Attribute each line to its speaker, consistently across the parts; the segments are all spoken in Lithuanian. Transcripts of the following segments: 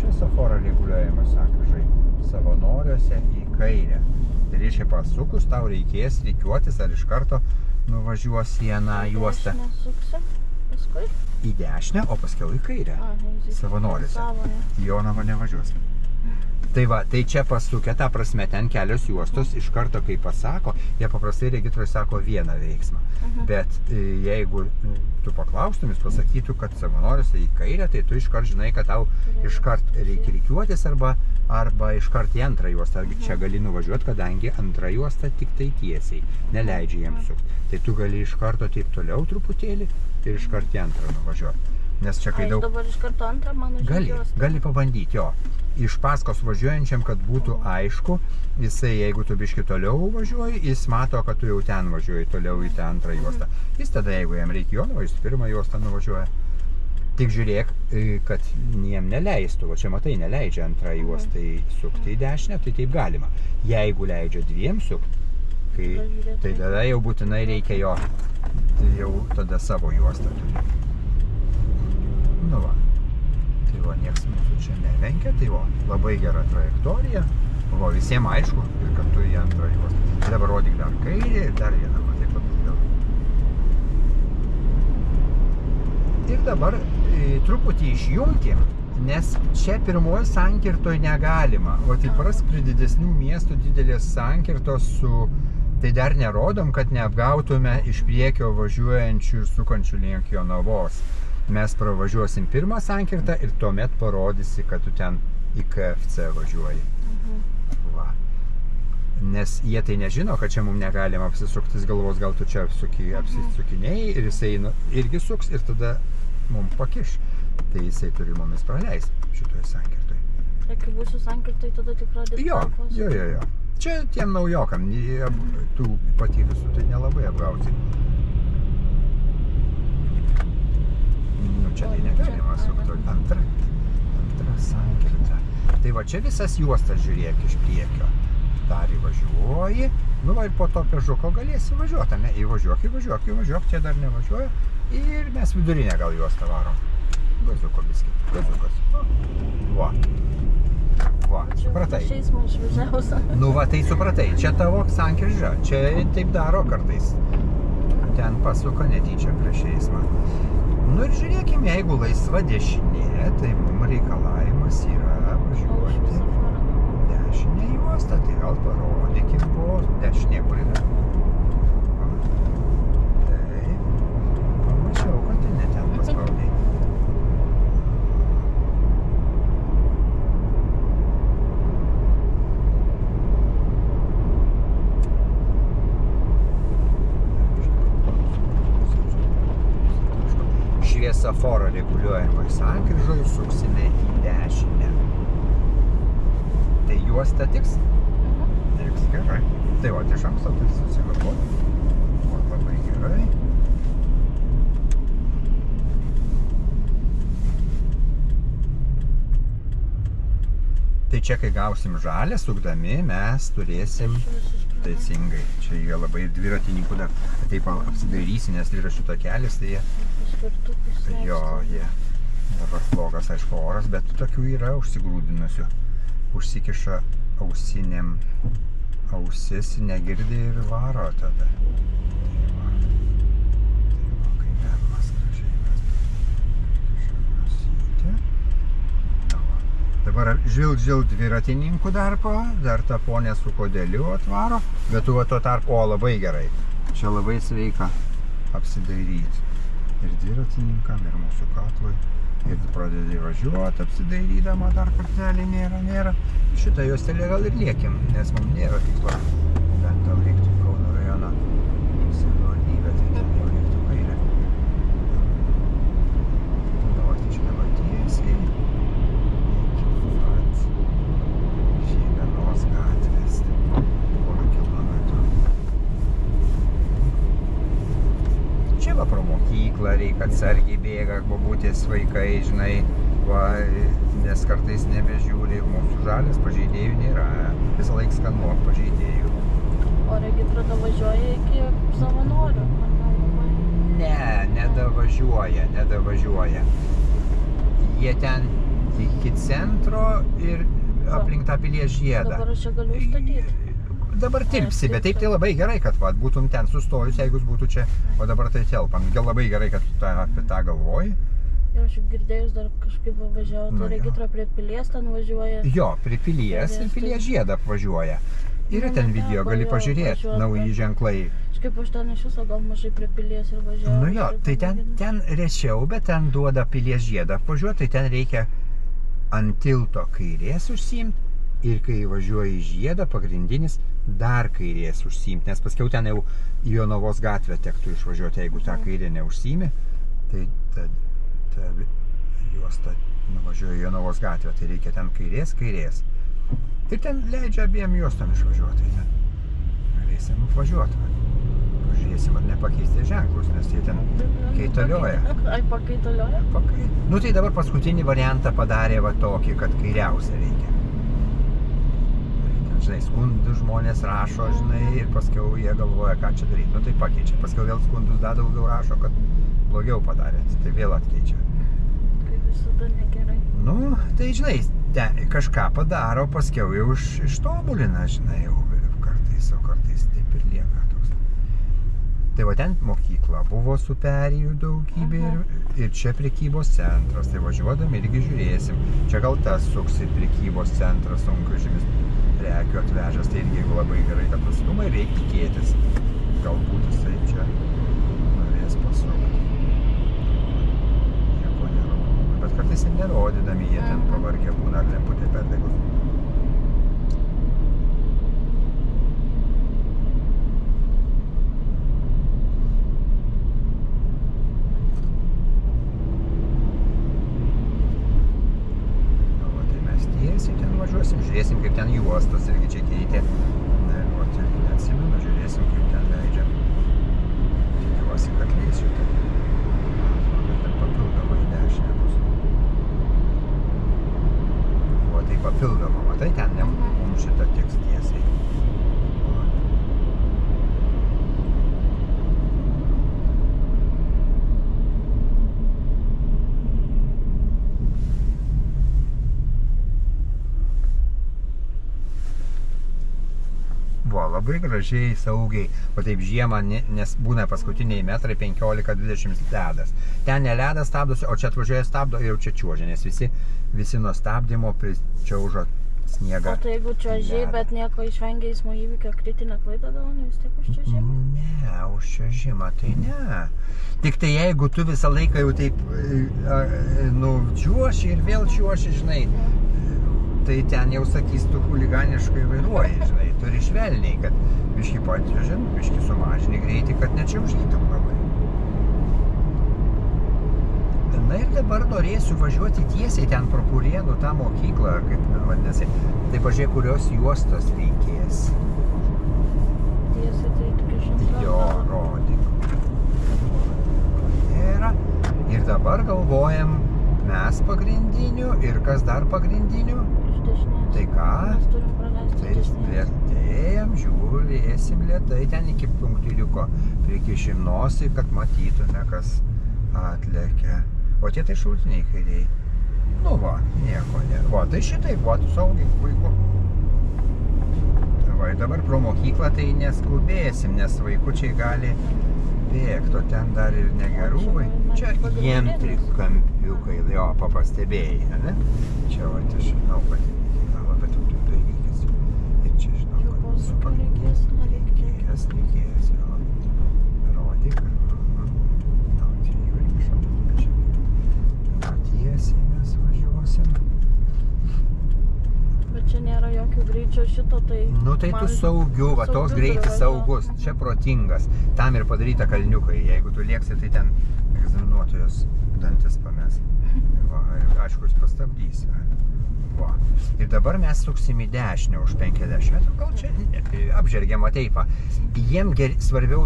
Speaker 1: šviesoforo reguliuojamas sankryžai Savanoriuose į kairę. Tai reiškia pasukus, tau reikės rikiuotis ar iš karto nuvažiuos į aną juostą.
Speaker 2: Į dešinę suksi, paskui?
Speaker 1: Į dešinę, o paskiau į kairę. Savanoriuose. Į Jonavą nevažiuos. Tai va, tai čia pasukę, ta prasme, ten kelios juostos, iš karto, kai pasako, jie paprastai regitroje sako vieną veiksmą. Bet jeigu tu paklaustum, jis pasakytų, kad Savanoriuose į kairę, tai tu iškart žinai, kad tau iškart reikia rikiuotis arba iškart į antrą juostą. Čia gali nuvažiuoti, kadangi antrą juostą tik tai tiesiai, neleidžia jiems sukti. Tai tu gali iš karto taip toliau truputėlį ir iškart į antrą nuvažiuoti. Nes čia kai daug...
Speaker 2: dabar iš karto antrą mano žygiuostą?
Speaker 1: Gali pabandyti, jo. Iš paskos važiuojančiam, kad būtų aišku, jisai, jeigu tu biški toliau važiuoji, jis mato, kad tu jau ten važiuoji toliau į tą antrą juostą. Jis tada, jeigu jam reikia Jonavą, jis pirmą juostą nuvažiuoja. Tik žiūrėk, kad jiem neleistų, va čia matai, neleidžia antrą juostą sukti į dešinę, tai taip galima. Jeigu leidžia dviem sukti, tai tada jau būtinai reikia jo, tai jau tada savo juostą turi. Nu va, tai va, nieks mūsų čia nevenkia, tai va, labai gera trajektorija, va, visiems aišku, ir kad tu į antrą juostą. Dabar rodyk dar kairį ir dar vieną, va, taip pat gal. Ir dabar truputį išjunkim, nes čia pirmoje sankirtoje negalima. O taip prask prie didesnių miestų didelės sankirtos su... Tai dar nerodom, kad neapgautume iš priekio važiuojančių ir sukančių link Jonavos. Mes pravažiuosim pirmą sankirtą ir tuomet parodysi, kad tu ten į KFC važiuoji. Va. Nes jie tai nežino, kad čia mums negalima apsisuktis galvos, gal tu čia apsisukinėjai ir jisai irgi suks ir tada mums pakiš. Tai jisai turi mumis praleist šitoje sankirtoje.
Speaker 2: Tai kai būsiu sankirtoje, tada tik rodys tankos?
Speaker 1: Jo. Čia tiem naujokam, tų patyrusių tai nelabai apgausi. Nu, čia tai negalima sukti. Antra sankirta. Tai va čia visas juostas žiūrėk iš priekio. Dar įvažiuoji. Nu va ir po to Peugeot'o galėsi važiuoti. Ne? Įvažiuok, čia dar nevažiuoja. Ir mes vidurinę gal juostą varom. Gazuko biskit, gazukas. Va, supratai.
Speaker 2: Šiais man išvažiausia.
Speaker 1: Nu va, tai supratai. Čia tavo sankryža. Čia taip daro kartais. Ten pasuka netyčia prieš eismą. Nu ir žiūrėkim, jeigu laisva dešinė, tai mums reikalavimas yra važiuoti dešinę juostą, tai gal parodykim po dešinė, kur yra. Taip, pamačiau, kad tai ne ten paspaudai. Šviesoforo reguliuojamoj sankryžoj suksime į dešinę. Tai juosta tiks? Tiks, gerai. Tai va, iš anksto tai susigalvoti. O, labai gerai. Tai čia, kai gausim žalę, sukdami, mes turėsim teisingai. Čia jie labai dviratininkų dar taip apsidairysi, nes dviračių takelis, tai jie... Jo, jie. Dabar blogas, aišku, oras, bet tokių yra užsigrūdinusių. Užsikiša ausinėm ausis, negirdi ir varo tada. Tai va, kai galmas gražiai mes kišam nosyti. Dabar žil dviratininkų dar ta ponė su kodeliu atvaro, bet tu va to tarp, o labai gerai. Čia labai sveika apsidairyti. Ir dviratininkam, ir mūsų katlui. Ir pradedi važiuoti, apsidairydama dar kartelį nėra. Šitą juostelę gal ir liekim, nes mums nėra tikslo. Bent tau reiktų Kauno rajono savivaldybę, tai ten jau reiktų kairę. Dabar tai čia dabar tiesiai iki pat Žeimenos gatvės. Porą kilometrų. Čia va pro mokyklą reikia atsargiai bėga, bobutės vaikai, žinai, va, nes kartais nebežiūri ir mūsų žalės pažeidėjų nėra. Visą laiką skanuok pažeidėjų.
Speaker 2: O registrada važiuoja iki Savanorių?
Speaker 1: Ne, nedavažiuoja. Jie ten iki centro ir aplink tą Pilies žiedą.
Speaker 2: Dabar aš čia galiu statyti.
Speaker 1: Dabar tilpsi, bet taip tai labai gerai, kad va, būtum ten sustojus, jeigu būtų čia, o dabar tai telpam. Labai gerai, kad tu apie tą galvoji.
Speaker 2: Jau aš girdėjus dar kažkaip važiavau, tai Regitra prie Pilies ten važiuoja.
Speaker 1: Jo, prie Pilies ir Pilies žiedą apvažiuoja. Yra ten video, gali pažiūrėti, nauji ženklai.
Speaker 2: Kažkaip aš ten iš viso gal mažai prie Pilies ir važiavau.
Speaker 1: Nu jo, tai ten rečiau, bet ten duoda Pilies žiedą apvažiuoti, tai ten reikia ant tilto kairės užsiimti ir kai važiuoji į žiedą, pagrindinis dar kairės užsiimti, nes paskiau ten jau į Jonavos gatvę tektų išvažiuoti, jeigu tą kairę neužsiimi, tai ta juosta nuvažiuoja į Jonavos gatvę, tai reikia ten kairės. Ir ten leidžia abiem juostom išvažiuoti, tai ten galėsim apvažiuoti. Pažiūrėsim, ar nepakeisti ženklus, nes jie ten kaitalioja.
Speaker 2: Ai, pakaitalioja?
Speaker 1: Nu tai dabar paskutinį variantą padarė va tokį, kad kairiausia reikia. Žinai, skundus žmonės rašo, žinai, ir paskiau jie galvoja, ką čia daryti. Nu tai pakeičia. Paskiau vėl skundus dar daugiau rašo, kad blogiau padarėt. Tai vėl atkeičia.
Speaker 2: Kaip visada negerai.
Speaker 1: Nu, tai žinai, kažką padaro, paskiau jau ištobulina, žinai, jau kartais taip ir lieka toks. Tai va ten mokykla buvo su perėjų daugybė ir čia prekybos centras. Tai važiuodami irgi žiūrėsim. Čia gal tas suksi prekybos centras, sunkvežimis prekių atvežęs, tai irgi labai gerai, kad atstumai reikia tikėtis. Galbūt jisai čia norės pasukti. Nieko nerodo. Bet kartais ir nerodydami jie ten pavargę būna, ar lemputė perdegus. Žiūrėsim, kaip ten juostas irgi čia keitė. Neatsimenu, žiūrėsim, kaip ten leidžia. Tikiuosi, kad leisiu. Bet ten papildomai dešinė bus. O tai papildoma, matai, ten mums šitą tiks tiesiai. Labai gražiai, saugiai, o taip žiemą, nes būna paskutiniai metrai 15-20 ledas. Ten ne ledas stabdosi, o čia atvažiuoja stabdo ir jau čia čiuožia, nes visi nuo stabdymo pričiaužo sniegą.
Speaker 2: O tai jeigu čiuožiai, bet nieko išvengia eismo įvykio kritinę klaidą gauni vis tiek už čiuožimą?
Speaker 1: Ne, už čiuožimą tai ne. Tik tai jeigu tu visą laiką jau taip čiuoši ir vėl čiuoši, žinai, tai ten jau sakys, tu chuliganiškai vairuoji, žinai, turi švelniai, kad biškį patvežint, biškį sumažini greitį, kad nečiaužytum labai. Na ir dabar norėsiu važiuoti tiesiai ten pro Purėnų tą mokyklą, kaip vadinasi, tai pažiūrėk, kurios juostos reikės.
Speaker 2: Tiesiai tai tik iš antros.
Speaker 1: Jo, rodyk. Ir dabar galvojam mes pagrindinių ir kas dar pagrindinių. Tai ką?
Speaker 2: Mes turim praleisti
Speaker 1: Tai lėtėjam, žiūrėsim lėtai ten iki punktiliuko. Prikišim nosį, kad matytume, kas atlekia. O tie tai šaltiniai kairiai. Nu va, nieko ne. Va, tai šitaip, va, tu saugiai, puiku. Va, dabar pro mokyklą tai neskubėsim, nes vaikučiai gali bėgti, o ten dar ir negerų vaikų. Čia jiem trikampiukai, jo, papastebėjai, ne? Čia, va, aš žinau, kad bet tu reikės. Ir čia žinau, kad
Speaker 2: Su reikės,
Speaker 1: reikės, jo. Rodyk. Tau čia jau reikia šaltų, čia tiesiai mes važiuosim.
Speaker 2: Bet čia nėra jokio greičio šito, tai...
Speaker 1: Nu tai tu saugiu, va, toks greitis saugus, čia protingas. Tam ir padaryta kalniukai. Jeigu tu lieksi, tai ten egzaminuotojos dantis pames. Va, aišku, jis pastabdys. Va. Ir dabar mes suksim į dešinę už 50 metrų, gal čia apžergiamą teipą. Jiem svarbiau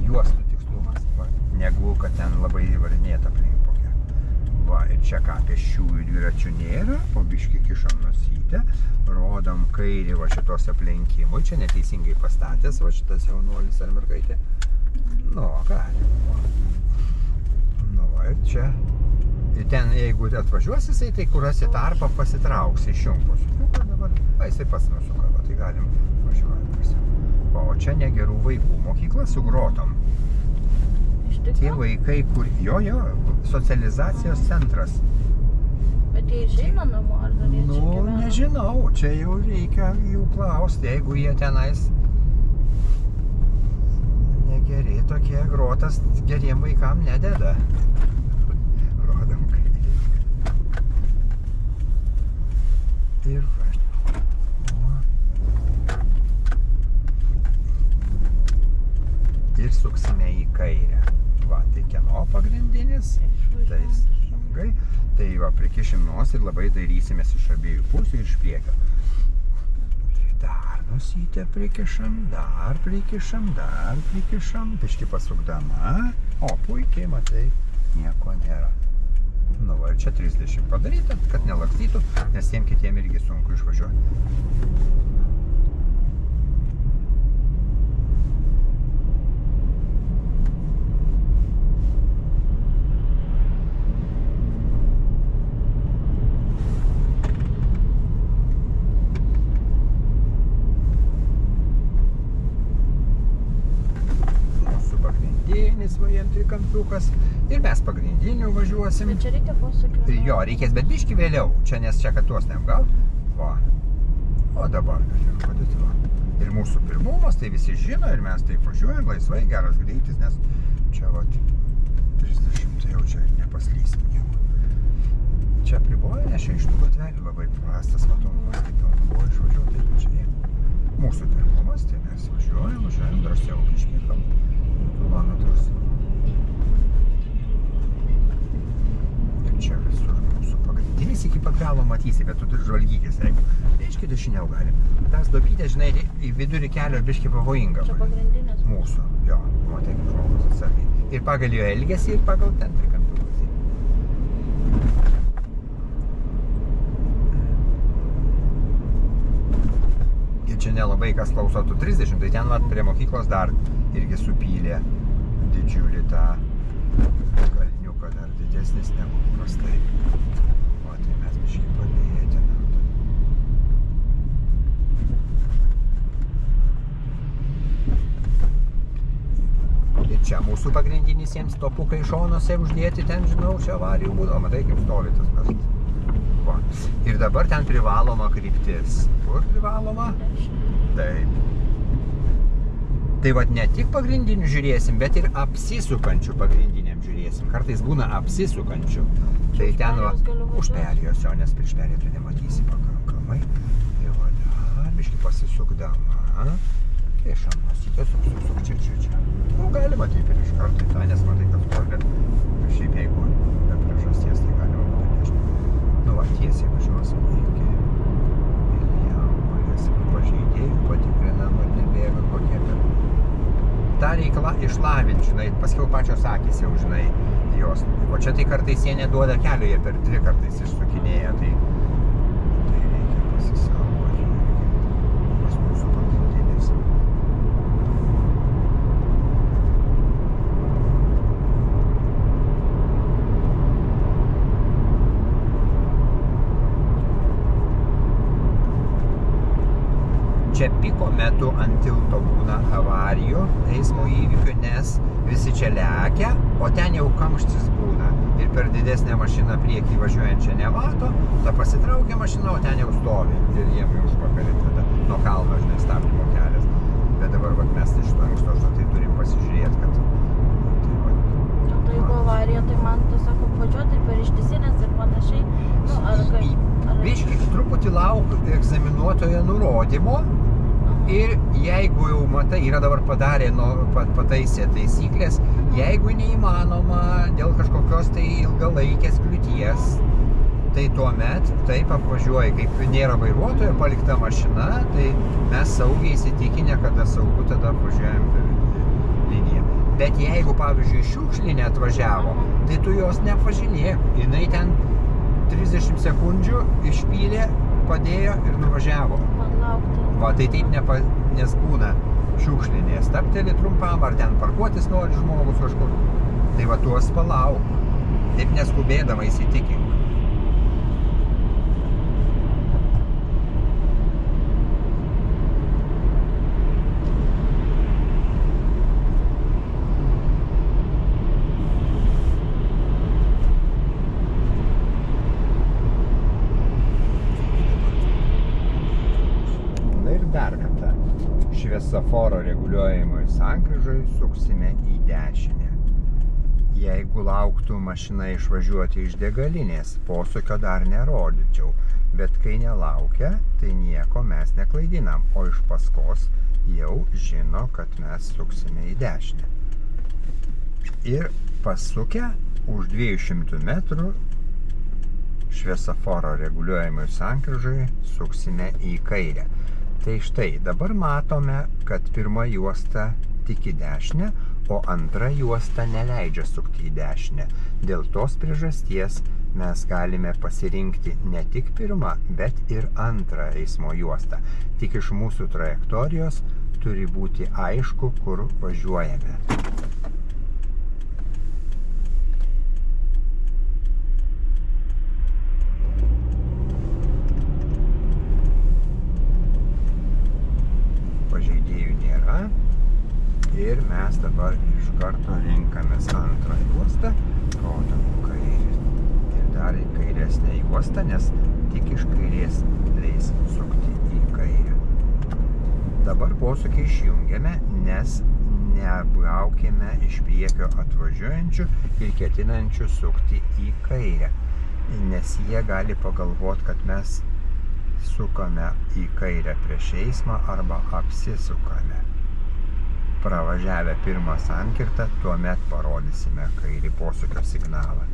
Speaker 1: juostų tikslumas, va, negu kad ten labai varinėta aplink kokia. Va, ir čia ką, pėsčiųjų dviračių nėra, po biškį kišam nosytę, rodom kairį va šitos aplenkimui, čia neteisingai pastatęs va šitas jaunuolis ar mergaitė. Nu, gali. Nu, va, ir čia ten, jeigu atvažiuos jisai, tai kur rasi tarpą pasitrauks išjungus. Dabar, jisai pats nusuka, tai galim važiuoti. O čia negerų vaikų mokykla su grotom.
Speaker 2: Iš
Speaker 1: Tie
Speaker 2: tikrųjų?
Speaker 1: vaikai, kur... Jo, socializacijos centras.
Speaker 2: Bet jie išeina namo, ar dar jie čia
Speaker 1: Nu,
Speaker 2: gyvena?
Speaker 1: nežinau, čia jau reikia jų klausti, jeigu jie tenais negeri tokie, grotas geriem vaikam nededa. Rodom, kaip. Ir ir suksime į kairę. Va, tai kieno pagrindinis? Tai sungai. Tai va, prikišim nosį ir labai dairysimės iš abiejų pusių ir iš priekio. Tai dar nosytę prikišam, dar prikišam, biškį pasukdama. O, puikiai, matai, nieko nėra. Nu, va, čia 30 padaryta, kad nelakstytų, nes tiem kitiem irgi sunku išvažiuoti. Svajam trikampiukas ir mes pagrindiniu važiuosim.
Speaker 2: Bet čia reikia posūkio.
Speaker 1: Jo, reikės, bet biškį vėliau. Čia nes čia, kad tuos neapgaut. Va. O dabar galiu rodyti, va. Ir mūsų pirmumas, tai visi žino ir mes taip važiuojam laisvai, geras greitis, nes čia va 30, tai jau čia nepaslysim nieko. Čia apriboja, nes čia iš tų gatvelių labai prastas matomumas, kaip jau buvo išvažiuoti, tai čia mūsų pirmumas, tai mes važiuojam drąsiau biškį gal kilometrus. Ir čia visur mūsų pagrindinis iki pat galo matysi, bet tu turi žvalgykis, jeigu biškį dešiniau galim. Tas duobytė, žinai, į vidurį kelio biškį pavojinga.
Speaker 2: Čia pagrindinis.
Speaker 1: Mūsų, jo, matai, kaip žmogus atsargiai. Ir pagal jo elgesį, ir pagal ten trikampiukas. Ir čia nelabai kas klauso tų 30, tai ten vat prie mokyklos dar irgi supylė didžiulį tą kalniuką, dar didesnis negu paprastai. O tai mes biškį padėtinam. Ir čia mūsų pagrindinis jiems topukai šonuose uždėti, ten žinau, čia avarijų būdavo, matai kaip stovi tas garsas. Va. Ir dabar ten privaloma kryptis. Kur privaloma? Taip. Tai vat ne tik pagrindinių žiūrėsim, bet ir apsisukančių pagrindiniam žiūrėsim. Kartais būna apsisukančių. Tai ten va, už perėjos, jo, nes prieš perėją tu nematysi pakankamai. Ir va, dar biškį pasisukdama. Kiešam nosytę, suk, čia. Nu, galima taip ir iš karto į tą, nes matai, kad toli. Šiaip jeigu be priežasties, tai galima būtų nežinau. Nu va, tiesiai važiuosim iki Vilijampolės. Pažeidėjų patikrinama, nebėga kokie per. Ta reikala išlavint, žinai, paskiau pačios akys jau, žinai, jos. O čia tai kartais jie neduoda kelio, jie per 2 kartais išsukinėja, tai reikia pasisaugoti. Pas mūsų pagrindinis. Čia piko metu ant tilto būna avarijų, eismo įvykių, nes visi čia lekia, o ten jau kamštis būna. Ir per didesnę mašiną priekį važiuojančią nemato, ta pasitraukia mašina, o ten jau stovi. Ir jiem jau užpakalį tada nuo kalno, žinai, stabdymo kelias. Bet dabar vat, mes iš to anksto tai turim pasižiūrėti, kad...
Speaker 2: Tai jeigu avarija, tai man tiesiog apvažiuoti per ištisinės ir panašiai. Nu, ar kaip...
Speaker 1: Biškį, truputį lauk egzaminuotojo nurodymo. Ir jeigu jau matai, yra dabar padarė, pataisė taisyklės, jeigu neįmanoma dėl kažkokios tai ilgalaikės kliūties, tai tuomet taip apvažiuoji, kaip nėra vairuotojo palikta mašina, tai mes saugiai įsitikinę, kada saugu, tada apvažiuojam per liniją. Bet jeigu, pavyzdžiui, šiukšlinė atvažiavo, tai tu jos neapvažinėk, jinai ten 30 sekundžių išpylė, padėjo ir nuvažiavo. Va, tai taip nes būna šiukšlinė, stabteli trumpam, ar ten parkuotis nori žmogus kažkur. Tai va, tuos palauk. Taip neskubėdama įsitikink. Dar kartą šviesoforo reguliuojamoj sankryžoj suksime į dešinę. Jeigu lauktų mašina išvažiuoti iš degalinės, posūkio dar nerodyčiau, bet kai nelaukia, tai nieko mes neklaidinam, o iš paskos jau žino, kad mes suksime į dešinę. Ir pasukę už 200 metrų šviesoforo reguliuojamoj sankryžoj suksime į kairę. Tai štai, dabar matome, kad pirma juosta tik į dešinę, o antra juosta neleidžia sukti į dešinę. Dėl tos priežasties mes galime pasirinkti ne tik pirmą, bet ir antrą eismo juostą. Tik iš mūsų trajektorijos turi būti aišku, kur važiuojame. Ir mes dabar iš karto rinkamės antrą juostą, rodom kairį. Ir dar į kairesnę juostą, nes tik iš kairės leis sukti į kairę. Dabar posūkį išjungiame, nes neapgaukime iš priekio atvažiuojančių ir ketinančių sukti į kairę. Nes jie gali pagalvoti, kad mes sukame į kairę prieš eismą arba apsisukame. Pravažiavę pirmą sankirtą, tuomet parodysime kairį posūkio signalą.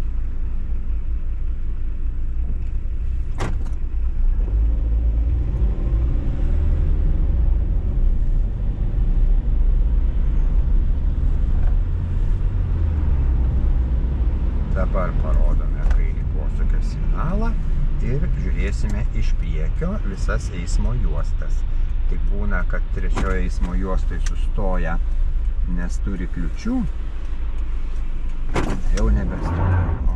Speaker 1: Dabar parodome kairį posūkio signalą ir žiūrėsime iš priekio visas eismo juostas. Tik būna, kad trečioje eismo juostai sustoja, nes turi kliūčių, jau nebestoja.